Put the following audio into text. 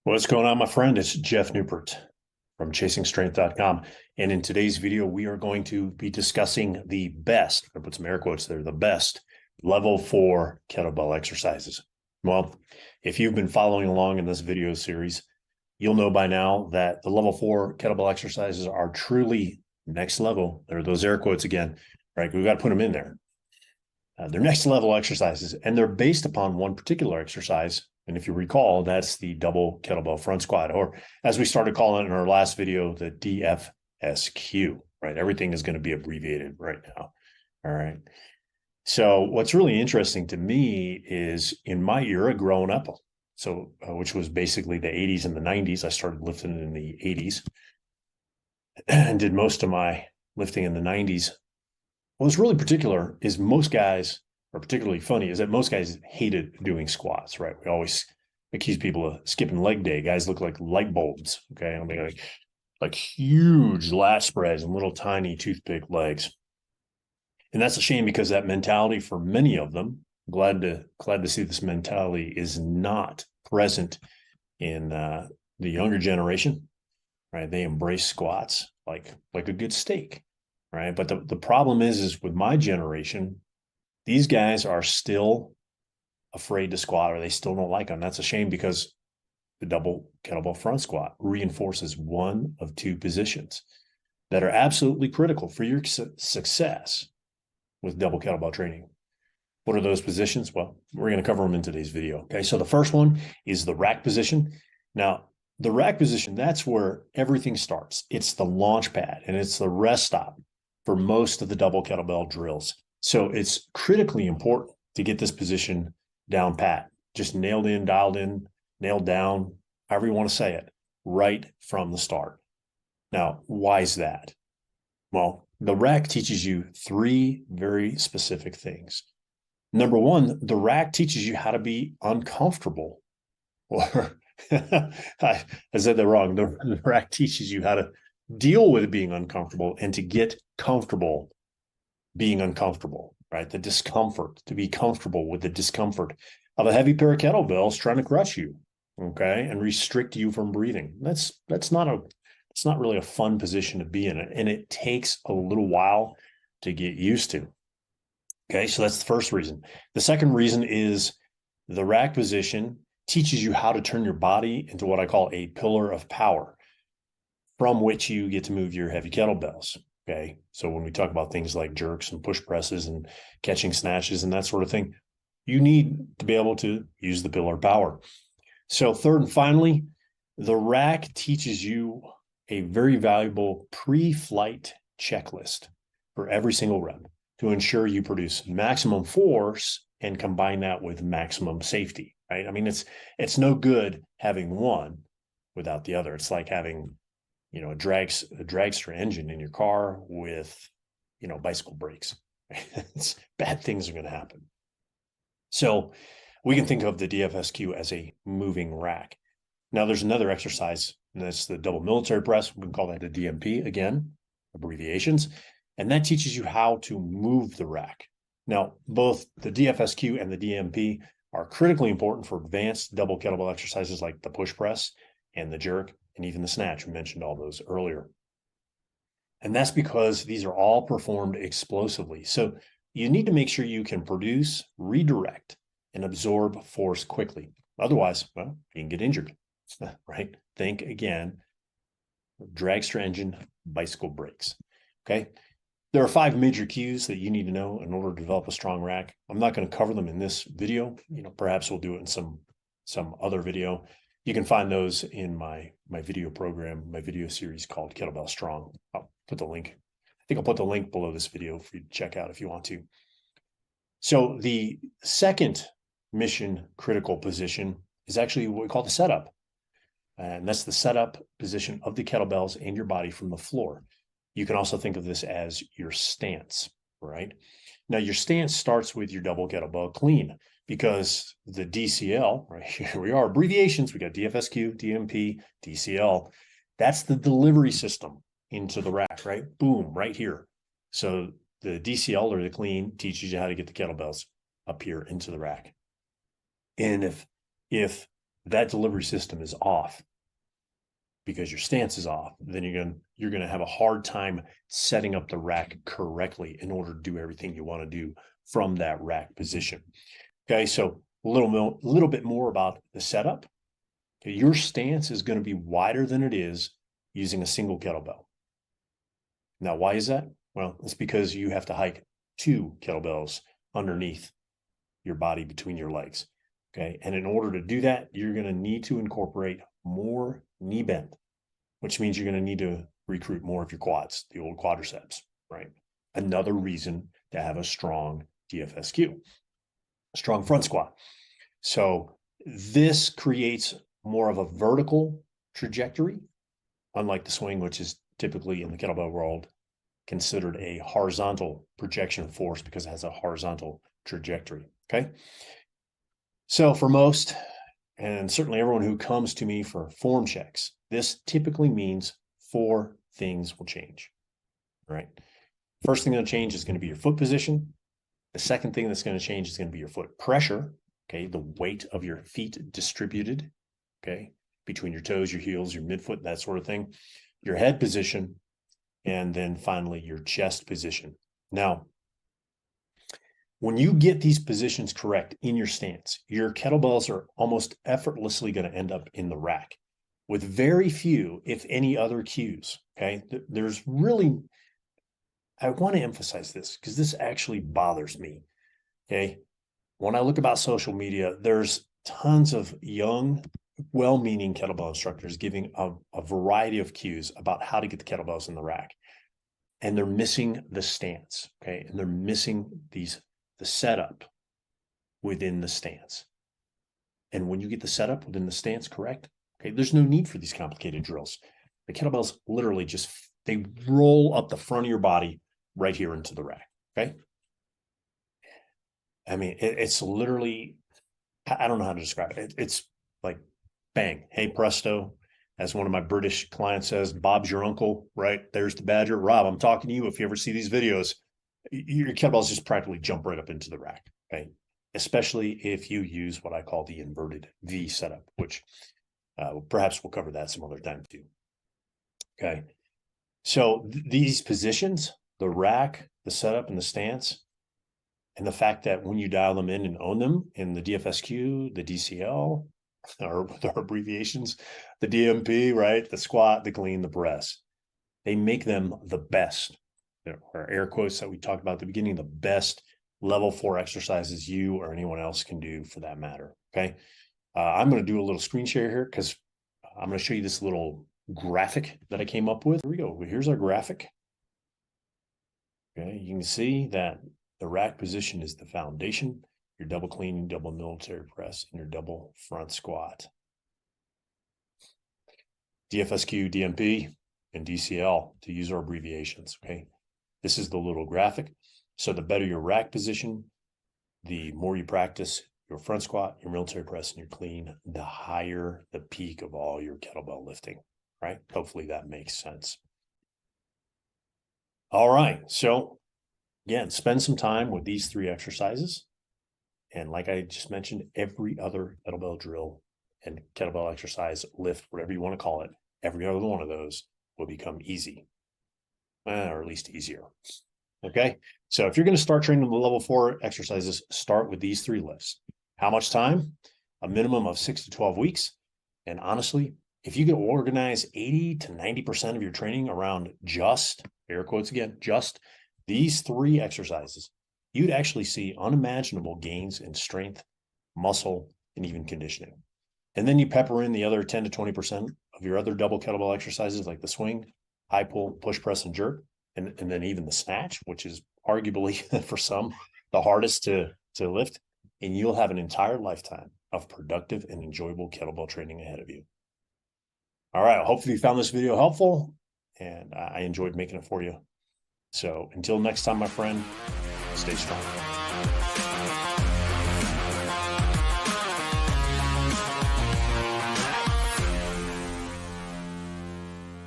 What's going on, my friend? It's Jeff Newport from chasingstrength.com. And in today's video, we are going to be discussing the best, I put some air quotes there, the best level 4 kettlebell exercises. Well, if you've been following along in this video series, you'll know by now that the level 4 kettlebell exercises are truly next level. There are those air quotes again, right? We've got to put them in there. They're next level exercises, and they're based upon one particular exercise. And if you recall, that's the double kettlebell front squat, or as we started calling it in our last video, the DFSQ, right? Everything is going to be abbreviated right now. All right. So what's really interesting to me is in my era growing up, which was basically the 80s and the 90s, I started lifting in the 80s and did most of my lifting in the 90s. What's really particular is most guys, or particularly funny, is that most guys hated doing squats, right? We always accuse people of skipping leg day. Guys look like light bulbs, okay? I mean, like huge lat spreads and little tiny toothpick legs. And that's a shame because that mentality for many of them, glad to see this mentality is not present in the younger generation, right? They embrace squats like a good steak. Right. But the problem is with my generation, these guys are still afraid to squat, or they still don't like them. That's a shame because the double kettlebell front squat reinforces one of two positions that are absolutely critical for your success with double kettlebell training. What are those positions? Well, we're going to cover them in today's video. Okay. So the first one is the rack position. Now, the rack position, that's where everything starts. It's the launch pad and it's the rest stop for most of the double kettlebell drills. So it's critically important to get this position down pat, just nailed in, dialed in, nailed down, however you want to say it, right from the start. Now, why is that? Well, the rack teaches you three very specific things. Number one, the rack teaches you how to be uncomfortable. Or I said that wrong. The rack teaches you how to deal with being uncomfortable and to get comfortable being uncomfortable, right? The discomfort, to be comfortable with the discomfort of a heavy pair of kettlebells trying to crush you, okay, and restrict you from breathing. It's not really a fun position to be in, and it takes a little while to get used to. Okay, so that's the first reason. The second reason is the rack position teaches you how to turn your body into what I call a pillar of power, from which you get to move your heavy kettlebells. Okay. So when we talk about things like jerks and push presses and catching snatches and that sort of thing, you need to be able to use the pillar power. So third and finally, the rack teaches you a very valuable pre-flight checklist for every single rep to ensure you produce maximum force and combine that with maximum safety, right? I mean, it's no good having one without the other. It's like having a dragster engine in your car with, bicycle brakes. Bad things are going to happen. So we can think of the DFSQ as a moving rack. Now there's another exercise, and that's the double military press. We can call that a DMP, again, abbreviations. And that teaches you how to move the rack. Now, both the DFSQ and the DMP are critically important for advanced double kettlebell exercises like the push press and the jerk, and even the snatch. We mentioned all those earlier. And that's because these are all performed explosively. So you need to make sure you can produce, redirect, and absorb force quickly. Otherwise, well, you can get injured, right? Think again, dragster engine, bicycle brakes, okay? There are 5 major cues that you need to know in order to develop a strong rack. I'm not going to cover them in this video. Perhaps we'll do it in some other video. You can find those in my video program, my video series called Kettlebell Strong. I'll put the link. I think I'll put the link below this video for you to check out if you want to. So the second mission critical position is actually what we call the setup. And that's the setup position of the kettlebells and your body from the floor. You can also think of this as your stance, right? Now, your stance starts with your double kettlebell clean, because the DCL, right, here we are, abbreviations, we got DFSQ, DMP, DCL. That's the delivery system into the rack, right? Boom, right here. So the DCL, or the clean, teaches you how to get the kettlebells up here into the rack. And if that delivery system is off because your stance is off, then you're going to have a hard time setting up the rack correctly in order to do everything you want to do from that rack position. Okay, so a little bit more about the setup. Okay, your stance is going to be wider than it is using a single kettlebell. Now, why is that? Well, it's because you have to hike 2 kettlebells underneath your body between your legs. Okay, and in order to do that, you're going to need to incorporate more knee bend, which means you're going to need to recruit more of your quads, the old quadriceps, right? Another reason to have a strong DFSQ, a strong front squat. So this creates more of a vertical trajectory, unlike the swing, which is typically in the kettlebell world considered a horizontal projection force because it has a horizontal trajectory. Okay. So for most, and certainly everyone who comes to me for form checks, this typically means 4 things will change. Right. First thing that'll change is going to be your foot position. The second thing that's going to change is going to be your foot pressure. Okay. The weight of your feet distributed. Okay. Between your toes, your heels, your midfoot, that sort of thing. Your head position. And then finally your chest position. Now, when you get these positions correct in your stance, your kettlebells are almost effortlessly going to end up in the rack with very few, if any, other cues. Okay. There's really, I want to emphasize this because this actually bothers me. Okay. When I look about social media, there's tons of young, well-meaning kettlebell instructors giving a variety of cues about how to get the kettlebells in the rack. And they're missing the stance. Okay. And they're missing the setup within the stance. And when you get the setup within the stance correct, okay, there's no need for these complicated drills. The kettlebells literally just, they roll up the front of your body right here into the rack. Okay. I mean, it's literally, I don't know how to describe it. It's like bang, hey presto. As one of my British clients says, Bob's your uncle, right? There's the badger. Rob, I'm talking to you. If you ever see these videos, your kettlebells just practically jump right up into the rack, okay? Especially if you use what I call the inverted V setup, which perhaps we'll cover that some other time too. Okay. So these positions, the rack, the setup, and the stance, and the fact that when you dial them in and own them in the DFSQ, the DCL, or with our abbreviations, the DMP, right? The squat, the clean, the press, they make them the best, or air quotes that we talked about at the beginning, the best level 4 exercises you or anyone else can do for that matter. Okay. I'm going to do a little screen share here because I'm going to show you this little graphic that I came up with. Here we go. Here's our graphic. Okay. You can see that the rack position is the foundation, your double clean, double military press, and your double front squat. DFSQ, DMP, and DCL to use our abbreviations. Okay. This is the little graphic. So the better your rack position, the more you practice your front squat, your military press, and your clean, the higher the peak of all your kettlebell lifting, right? Hopefully that makes sense. All right. So again, spend some time with these 3 exercises. And like I just mentioned, every other kettlebell drill and kettlebell exercise, lift, whatever you want to call it, every other one of those will become easy, or at least easier. Okay. So if you're going to start training the level 4 exercises, start with these 3 lifts. How much time? A minimum of 6 to 12 weeks. And honestly, if you can organize 80 to 90% of your training around just, air quotes again, just these 3 exercises, you'd actually see unimaginable gains in strength, muscle, and even conditioning. And then you pepper in the other 10 to 20% of your other double kettlebell exercises like the swing, high pull, push, press, and jerk. And then even the snatch, which is arguably for some the hardest to lift, and you'll have an entire lifetime of productive and enjoyable kettlebell training ahead of you. All right, hopefully you found this video helpful, and I enjoyed making it for you. So until next time, my friend, stay strong.